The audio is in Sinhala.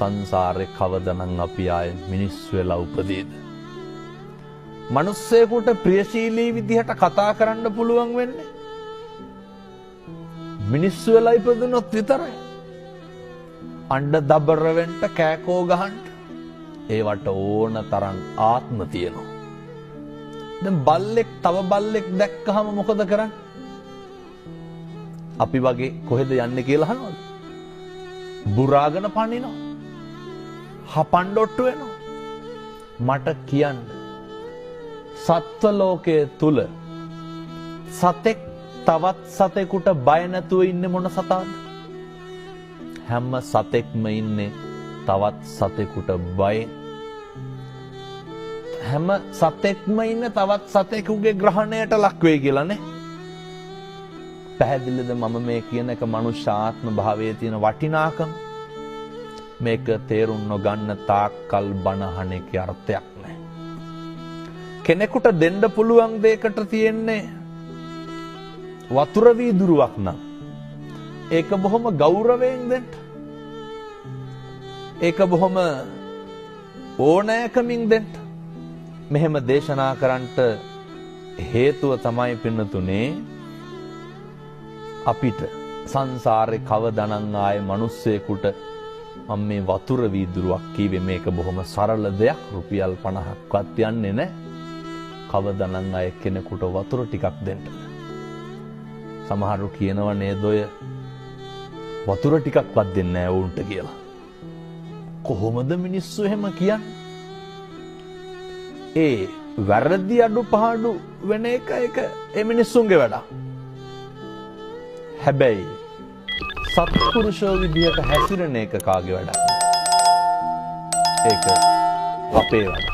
සංසාරේ කවදනම් අපි ආයේ මිනිස්සු වෙලා උපදීද? මිනිස්සෙකුට ප්‍රියශීලී විදිහට කතා කරන්න පුළුවන් වෙන්නේ මිනිස්සු වෙලා ඉපදුනොත් විතරයි. අඬ දබර වෙන්න කෑකෝ ගහන්න ඒවට ඕන තරම් ආත්ම තියෙනවා. දැන් බල්ලෙක් තව බල්ලෙක් දැක්කහම මොකද කරන්නේ? අපි වගේ කොහෙද යන්නේ කියලා අහනවද? බුරාගෙන පනිනවා. හපන්ඩොට්ටු වෙනවා. මට කියන්න සත්ව ලෝකයේ තුල සතෙක් තවත් සතෙකුට බය නැතුව ඉන්නේ මොන සතාද? හැම සතෙක්ම ඉන්නේ තවත් සතෙකුට බයෙන්. හැම සතෙක්ම ඉන්නේ තවත් සතෙකුගේ ග්‍රහණයට ලක් වෙයි කියලා නේ. පැහැදිලිද මම මේ කියන එක මනුෂ්‍ය ආත්ම භාවයේ තියෙන වටිනාකම? මේක තේරුම් නොගන්න තාක්කල් බනහන එකේ අර්ථයක් නැහැ. කෙනෙකුට දෙන්න පුළුවන් දෙයකට තියෙන්නේ වතුර වීදුරුවක් නම් ඒක බොහොම ගෞරවයෙන් දෙන්න. ඒක බොහොම ඕනෑකමින් දෙන්න. මෙහෙම දේශනා කරන්නට හේතුව තමයි පින්නතුනේ අපිට සංසාරේ කවදානම් ආයේ මිනිස්සෙකුට මම මේ වතුර වීදුරුවක් කීවේ මේක බොහොම සරල දෙයක් රුපියල් 50ක්වත් යන්නේ නැහැ. කවදානම් ආයේ කෙනෙකුට වතුර ටිකක් දෙන්න. සමහරු කියනවා නේද ඔය වතුර ටිකක්වත් දෙන්නේ නැහැ උන්ට කියලා. කොහොමද මිනිස්සු එහෙම කියන්නේ? ඒ වැරදි අඩුපාඩු වෙන එක ඒ මිනිස්සුන්ගේ වැඩක්. හැබැයි සත්පුරුෂෝ විදියට හැසිරෙන එක කාගේ වැඩක්? ඒක අපේ වැඩක්.